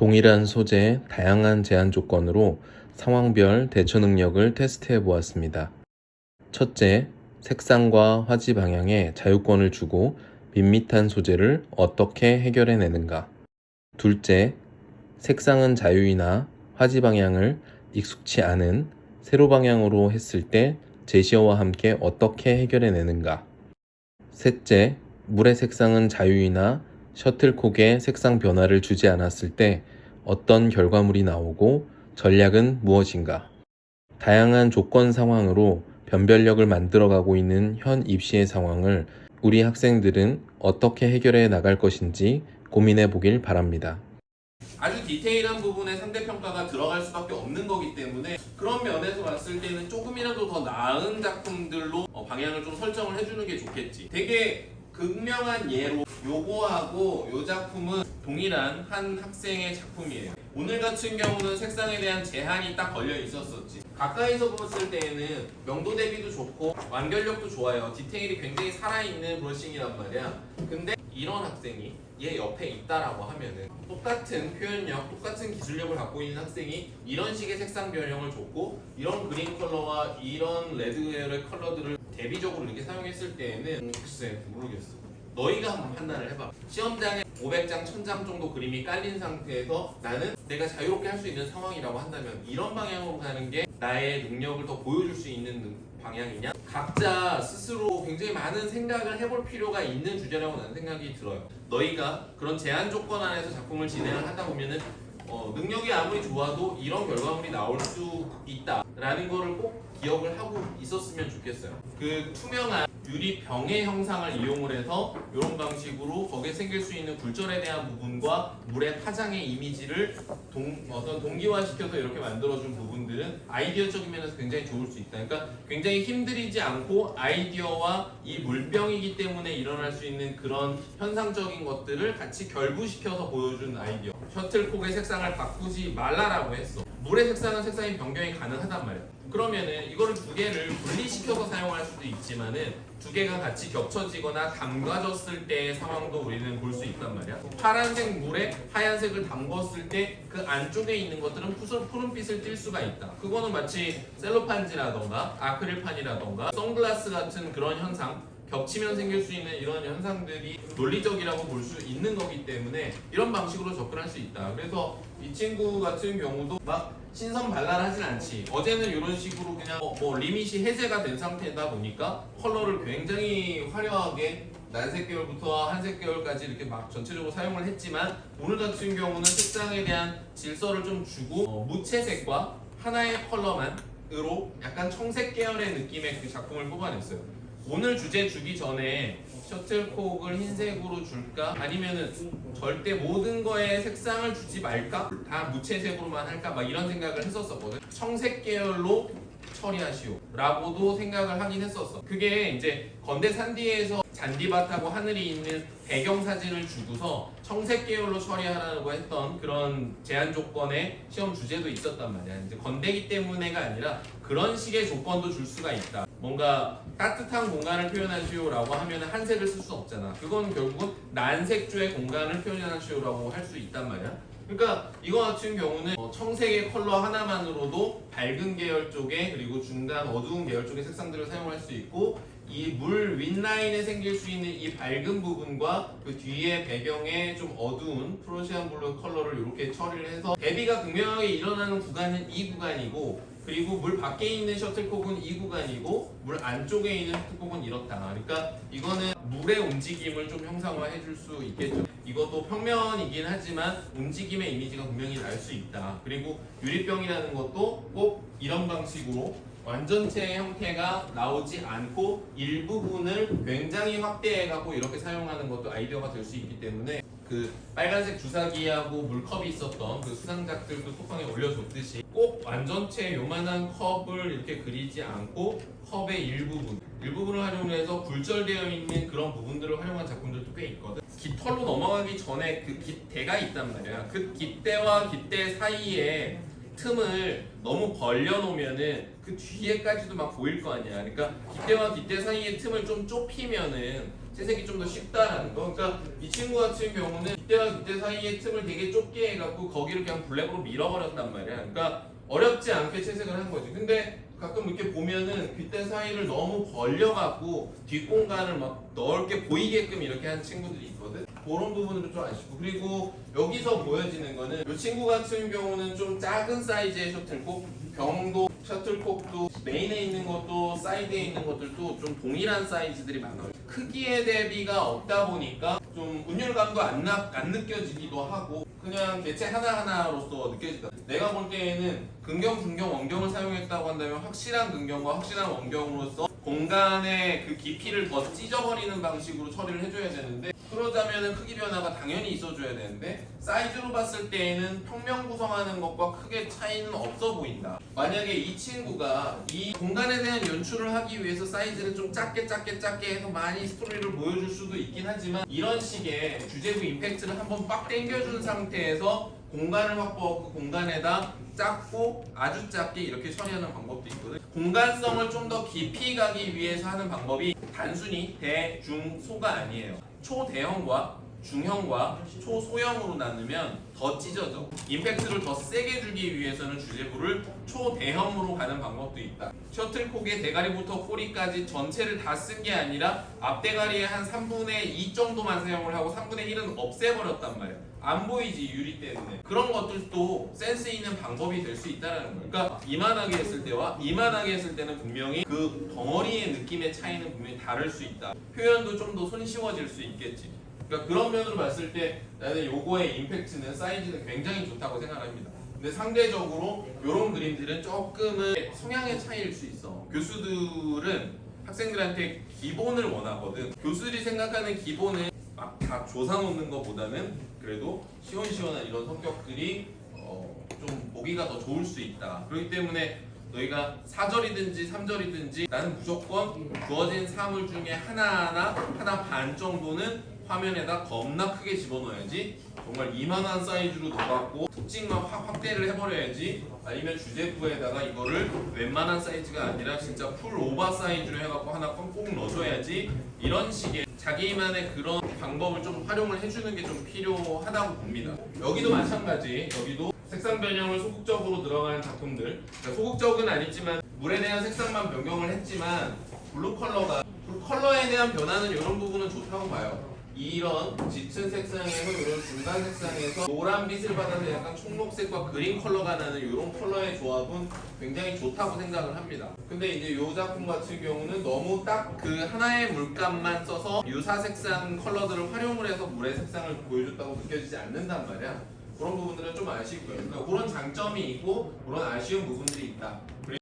동일한 소재, 다양한 제한 조건으로 상황별 대처 능력을 테스트해 보았습니다. 첫째, 색상과 화지 방향에 자유권을 주고 밋밋한 소재를 어떻게 해결해내는가. 둘째, 색상은 자유이나 화지 방향을 익숙치 않은 세로 방향으로 했을 때 제시어와 함께 어떻게 해결해내는가. 셋째, 물의 색상은 자유이나 셔틀콕에 색상 변화를 주지 않았을 때 어떤 결과물이 나오고 전략은 무엇인가. 다양한 조건 상황으로 변별력을 만들어가고 있는 현 입시의 상황을 우리 학생들은 어떻게 해결해 나갈 것인지 고민해 보길 바랍니다. 아주 디테일한 부분에 상대평가가 들어갈 수밖에 없는 거기 때문에 그런 면에서 봤을 때는 조금이라도 더 나은 작품들로 방향을 좀 설정을 해주는 게 좋겠지. 되게 극명한 예로 요거하고 요 작품은 동일한 한 학생의 작품이에요. 오늘 같은 경우는 색상에 대한 제한이 딱 걸려 있었었지. 가까이서 봤을 때에는 명도 대비도 좋고 완결력도 좋아요. 디테일이 굉장히 살아있는 브러싱이란 말이야. 근데 이런 학생이 얘 옆에 있다라고 하면은 똑같은 표현력, 똑같은 기술력을 갖고 있는 학생이 이런 식의 색상 변형을 줬고 이런 그린 컬러와 이런 레드 계열의 컬러들을 대비적으로 이렇게 사용했을 때에는 글쎄 모르겠어. 너희가 한번 판단을 해봐. 시험장에 500장, 1000장 정도 그림이 깔린 상태에서 나는 내가 자유롭게 할 수 있는 상황이라고 한다면 이런 방향으로 가는 게 나의 능력을 더 보여줄 수 있는 방향이냐? 각자 스스로 굉장히 많은 생각을 해볼 필요가 있는 주제라고 나는 생각이 들어요. 너희가 그런 제한 조건 안에서 작품을 진행을 하다 보면은 능력이 아무리 좋아도 이런 결과물이 나올 수 있다라는 거를 꼭 기억을 하고 있었으면 좋겠어요. 그 투명한 유리병의 형상을 이용을 해서 이런 방식으로 거기에 생길 수 있는 굴절에 대한 부분과 물의 파장의 이미지를 어떤 동기화시켜서 이렇게 만들어준 부분들은 아이디어적인 면에서 굉장히 좋을 수 있다. 그러니까 굉장히 힘들이지 않고 아이디어와 이 물병이기 때문에 일어날 수 있는 그런 현상적인 것들을 같이 결부시켜서 보여준 아이디어. 셔틀콕의 색상을 바꾸지 말라라고 했어. 물의 색상은 색상이 변경이 가능하단 말이야. 그러면은 이거를 두 개를 분리시켜서 사용할 수도 있지만은 두 개가 같이 겹쳐지거나 담가졌을 때의 상황도 우리는 볼 수 있단 말이야. 파란색 물에 하얀색을 담궜을 때 그 안쪽에 있는 것들은 푸른빛을 띌 수가 있다. 그거는 마치 셀로판지라던가 아크릴판이라던가 선글라스 같은 그런 현상, 겹치면 생길 수 있는 이런 현상들이 논리적이라고 볼 수 있는 거기 때문에 이런 방식으로 접근할 수 있다. 그래서 이 친구 같은 경우도 막 신선발랄하진 않지. 어제는 이런 식으로 그냥 리밋이 해제가 된 상태다 보니까 컬러를 굉장히 화려하게 난색 계열부터 한색 계열까지 이렇게 막 전체적으로 사용을 했지만 오늘 같은 경우는 색상에 대한 질서를 좀 주고 무채색과 하나의 컬러만으로 약간 청색 계열의 느낌의 그 작품을 뽑아냈어요. 오늘 주제 주기 전에 셔틀콕을 흰색으로 줄까? 아니면은 절대 모든 거에 색상을 주지 말까? 다 무채색으로만 할까? 막 이런 생각을 했었거든. 청색 계열로 처리하시오 라고도 생각을 하긴 했었어. 그게 이제 건대 산디에서 잔디밭하고 하늘이 있는 배경 사진을 주고서 청색 계열로 처리하라고 했던 그런 제한 조건의 시험 주제도 있었단 말이야. 이제 건대기 때문에가 아니라 그런 식의 조건도 줄 수가 있다. 뭔가 따뜻한 공간을 표현하시오라고 하면 한 색을 쓸 수 없잖아. 그건 결국은 난색조의 공간을 표현하시오라고 할 수 있단 말이야. 그러니까 이거 같은 경우는 청색의 컬러 하나만으로도 밝은 계열 쪽에 그리고 중간 어두운 계열 쪽의 색상들을 사용할 수 있고 이 물 윗라인에 생길 수 있는 이 밝은 부분과 그 뒤에 배경에 좀 어두운 프로시안 블루 컬러를 이렇게 처리를 해서 대비가 극명하게 일어나는 구간은 이 구간이고 그리고 물 밖에 있는 셔틀콕은 이 구간이고 물 안쪽에 있는 셔틀콕은 이렇다. 그러니까 이거는 물의 움직임을 좀 형상화해 줄 수 있겠죠. 이것도 평면이긴 하지만 움직임의 이미지가 분명히 날 수 있다. 그리고 유리병이라는 것도 꼭 이런 방식으로 완전체 형태가 나오지 않고 일부분을 굉장히 확대해가고 이렇게 사용하는 것도 아이디어가 될 수 있기 때문에 그 빨간색 주사기하고 물컵이 있었던 그 수상작들도 소방에 올려줬듯이 꼭 완전체 요만한 컵을 이렇게 그리지 않고 컵의 일부분을 활용해서 굴절되어 있는 그런 부분들을 활용한 작품들도 꽤 있거든. 깃털로 넘어가기 전에 그 깃대가 있단 말이야. 그 깃대와 깃대 사이에 틈을 너무 벌려놓으면은 그 뒤에까지도 막 보일 거 아니야. 그러니까 깃대와 깃대 사이의 틈을 좀 좁히면은 채색이 좀 더 쉽다라는 거. 그러니까 이 친구 같은 경우는 빗대와 빗대 사이의 틈을 되게 좁게 해갖고 거기를 그냥 블랙으로 밀어버렸단 말이야. 그러니까 어렵지 않게 채색을 한 거지. 근데 가끔 이렇게 보면은 빗대 사이를 너무 벌려갖고 뒷공간을 막 넓게 보이게끔 이렇게 한 친구들이 있거든. 그런 부분은 좀 아쉽고, 그리고 여기서 보여지는 거는 이 친구 같은 경우는 좀 작은 사이즈의 셔틀콕, 병도 셔틀콕도 메인에 있는 것도 사이드에 있는 것들도 좀 동일한 사이즈들이 많아요. 크기의 대비가 없다 보니까 좀 운율감도 안 느껴지기도 하고 그냥 개체 하나하나로서 느껴진다. 내가 볼 때에는 근경, 중경, 원경을 사용했다고 한다면 확실한 근경과 확실한 원경으로서 공간의 그 깊이를 더 찢어버리는 방식으로 처리를 해줘야 되는데, 그러자면은 크기 변화가 당연히 있어줘야 되는데 사이즈로 봤을 때에는 평면 구성하는 것과 크게 차이는 없어 보인다. 만약에 이 친구가 이 공간에 대한 연출을 하기 위해서 사이즈를 좀 작게 해서 많이 스토리를 보여줄 수도 있긴 하지만, 이런 식의 주제부 임팩트를 한번 빡 당겨준 상태에서 공간을 확보하고 그 공간에다 작고 아주 작게 이렇게 처리하는 방법도 있거든. 공간성을 좀 더 깊이 가기 위해서 하는 방법이 단순히 대, 중, 소가 아니에요. 초대형과 중형과 초소형으로 나누면 더 찢어져. 임팩트를 더 세게 주기 위해서는 주제부를 초대형으로 가는 방법도 있다. 셔틀콕의 대가리부터 꼬리까지 전체를 다 쓴 게 아니라 앞대가리의 한 3분의 2 정도만 사용을 하고 3분의 1은 없애버렸단 말이야. 안 보이지, 유리 때문에. 그런 것들도 센스 있는 방법이 될 수 있다는 거예요. 그러니까 이만하게 했을 때와 이만하게 했을 때는 분명히 그 덩어리의 느낌의 차이는 분명히 다를 수 있다. 표현도 좀 더 손쉬워질 수 있겠지. 그러니까 그런 면으로 봤을 때 나는 요거의 임팩트는 사이즈는 굉장히 좋다고 생각합니다. 근데 상대적으로 이런 그림들은 조금은 성향의 차이일 수 있어. 교수들은 학생들한테 기본을 원하거든. 교수들이 생각하는 기본은 막 다 조사 놓는 것보다는 그래도 시원시원한 이런 성격들이 좀 보기가 더 좋을 수 있다. 그렇기 때문에 너희가 4절이든지 3절이든지 나는 무조건 주어진 사물 중에 하나 반 정도는 화면에다 겁나 크게 집어넣어야지, 정말 이만한 사이즈로 넣어갖고 특징만 확대를 해버려야지, 아니면 주제부에다가 이거를 웬만한 사이즈가 아니라 진짜 풀 오버 사이즈로 해갖고 하나 꼭 넣어줘야지, 이런 식의 자기만의 그런 방법을 좀 활용을 해주는 게 좀 필요하다고 봅니다. 여기도 마찬가지. 여기도 색상 변형을 소극적으로 들어가는 작품들, 그러니까 소극적은 아니지만 물에 대한 색상만 변경을 했지만 블루 컬러에 대한 변화는 이런 부분은 좋다고 봐요. 이런 짙은 색상에서 이런 중간 색상에서 노란빛을 받아서 약간 청록색과 그린 컬러가 나는 이런 컬러의 조합은 굉장히 좋다고 생각을 합니다. 근데 이제 이 작품 같은 경우는 너무 딱 그 하나의 물감만 써서 유사 색상 컬러들을 활용을 해서 물의 색상을 보여줬다고 느껴지지 않는단 말이야. 그런 부분들은 좀 아쉽고요. 그러니까 그런 장점이 있고 그런 아쉬운 부분들이 있다.